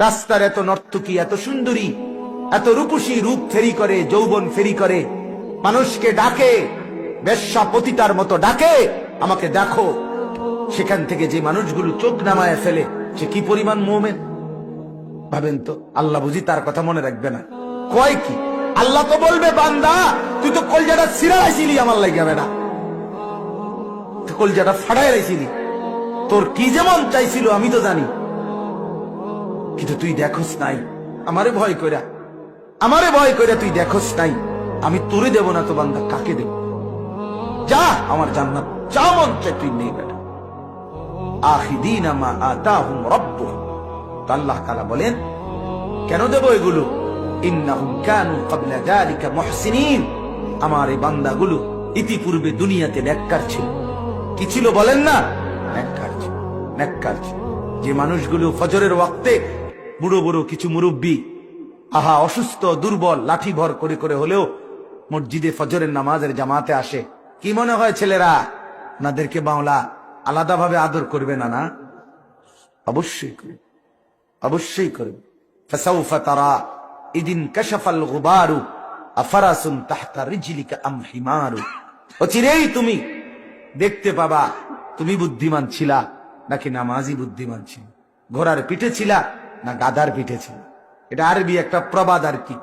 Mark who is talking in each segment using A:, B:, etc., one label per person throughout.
A: রাস্তার এত নর্তকী, এত সুন্দরী, এত রূপসী, রূপ ফেরি করে, যৌবন ফেরি করে, মানুষকে ডাকে, বেশ্যা পতিতার মতো ডাকে, আমাকে দেখো। সেখান থেকে যে মানুষগুলো চোখ নামায় ফেলে, সে কি পরিমাণ মুমিন ভাবেন তো। আল্লাহ বুঝি তার কথা মনে রাখবে না? কয় কি আল্লাহ তো বলবে, বান্দা তুই তো কলজাটা ছিড়াইছিলি আমার লাগবে না, কলজাটা ফাড়াই রাইছিলি, তোর কি যেমন চাইছিল আমি তো জানি, কিন্তু তুই দেখোস নাই। আমারে ভয় কইরা তুই দেখোস নাই। আমি তোরে দেব না তো বান্দা, কাকে দেব? যা, আমার জান্নাত যা মন চায় তুই নেই বেটা। আখিদিনা মা আতাহুম রাব্বুহুম। তো আল্লাহ তাআলা বলেন কেন দেব এগুলো? ইন্নাহুম কানু ক্বাবলা যালিকা মুহসিনিন। আমার এই বান্দাগুলো ইতিপূর্বে দুনিয়াতে নেককার ছিল। কি ছিল বলেন না? নেককার ছিল, নেককার ছিল। যে মানুষগুলো ফজরের ওয়াক্তে, বুড়ো বুড়ো কিছু মুরব্বী, আহা অসুস্থ দুর্বল, লাঠি ভর করে করে হলেও মসজিদে ফজরের নামাজের জামাতে আসে, কি মনে হয় ছেলেরা ওনাদেরকে মাওলা আলাদাভাবে আদর করবে না? না, অবশ্যই করবে, অবশ্যই করবে। ফাসাউফা তারা ইদিন কাশাফাল গুবারু আফারাসুন তাহতা রিজলিকা আম হিমারু। অচিরেই তুমি দেখতে পাবা তুমি বুদ্ধিমান ছিলা নাকি নামাজি বুদ্ধিমান ছিল, ঘোড়ার পিঠে ছিলা না গাধার পিঠে ছিল। এটা আরবি একটা প্রবাদ আর কি।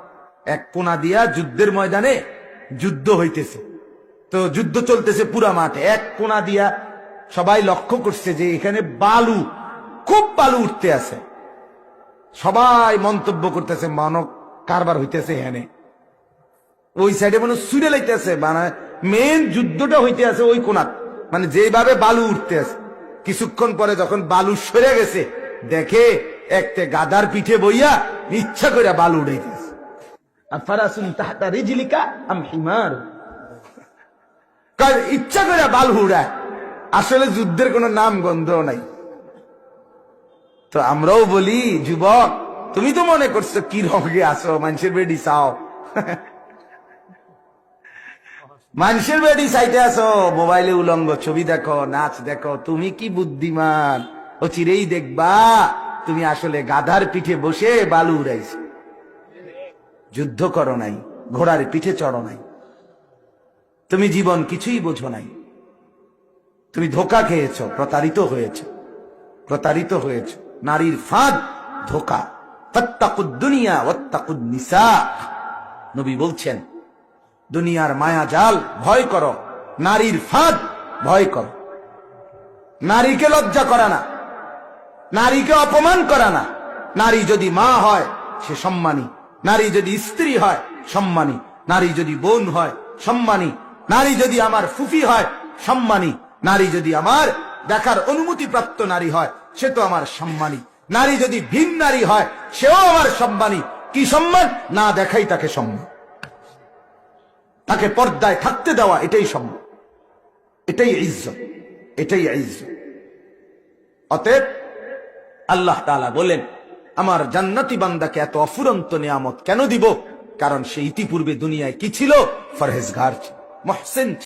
A: এক কোনা দিয়া যুদ্ধের ময়দানে যুদ্ধ হইতেছে, তো যুদ্ধ চলতেছে পুরা মাঠে। এক কোনা দিয়া সবাই লক্ষ্য করছে যে এখানে বালু, খুব বালু উঠতে আছে। সবাই মন্তব্য করতেছে, মানব কারবার হইতেছে এখানে। ওই সাইডে মনে সুইরে লাইতেছে, মানে মেন যুদ্ধটা হইতে আছে ওই কোনা, মানে যেভাবে বালু উঠতে আছে। কিছুক্ষণ পরে যখন বালু সরে গেছে, দেখে একটা গাদার পিঠে বইয়া ইচ্ছা করে বালু উড়াইতেছে। আফারাসুন তাহতা রিজলিকা আম হিমার। ইচ্ছা করে বালু উড়ায়, আসলে যুদ্ধের কোনো নাম গন্ধ নাই। তো আমরাও বলি, যুবক তুমি তো মনে করছো কি রঙে আসো, মানুষের বেডি চাও, মানুষের বেডি চাইতে আসো, মোবাইলে উলঙ্গ ছবি দেখো, নাচ দেখো। তুমি কি বুদ্ধিমান, ও চিরেই দেখবা তুমি আসলে গাধার পিঠে বসে বালু উড়াইছো, যুদ্ধ করো নাই, ঘোড়ার পিঠে চড়ো নাই, তুমি জীবন কিছুই বোঝো নাই। তুমি ধোকা খেয়েছ, প্রতারিত হয়েছ, প্রতারিত হয়েছ। নারীর ফাঁদ, ধোকা। ফাত্তাকুদ দুনিয়া ওয়াত্তাকুন নিসা। নবী বলছেন দুনিয়ার মায়া জাল ভয় করো, নারীর ফাঁদ ভয় করো। নারীকে লজ্জা করা না, নারীকে অপমান করা না। নারী যদি মা হয় সে সম্মানী, নারী যদি স্ত্রী হয় সম্মানী, নারী যদি বোন হয় সম্মানী, নারী যদি আমার ফুফি হয় সম্মানী, নারী যদি আমার দেখার অনুমতি প্রাপ্ত নারী হয় সে তো আমার সম্মানী, নারী যদি ভিন নারী হয় সেও আমার সম্মানী। কি সম্মান? না দেখাই তাকে সম্মান, তাকে পর্দায় থাকতে দেওয়া, এটাই সম্মান, এটাই ইজ্জত, এটাই ইজ্জত। অতএব আল্লাহ তাআলা বলেন আমার জান্নাতি বান্দাকে এত অফুরন্ত নিয়ামত কেন দিব? কারণ সে ইতিপূর্বে দুনিয়ায় কি ছিল? ফরহেজগার ছিল, মুহসিন ছিল।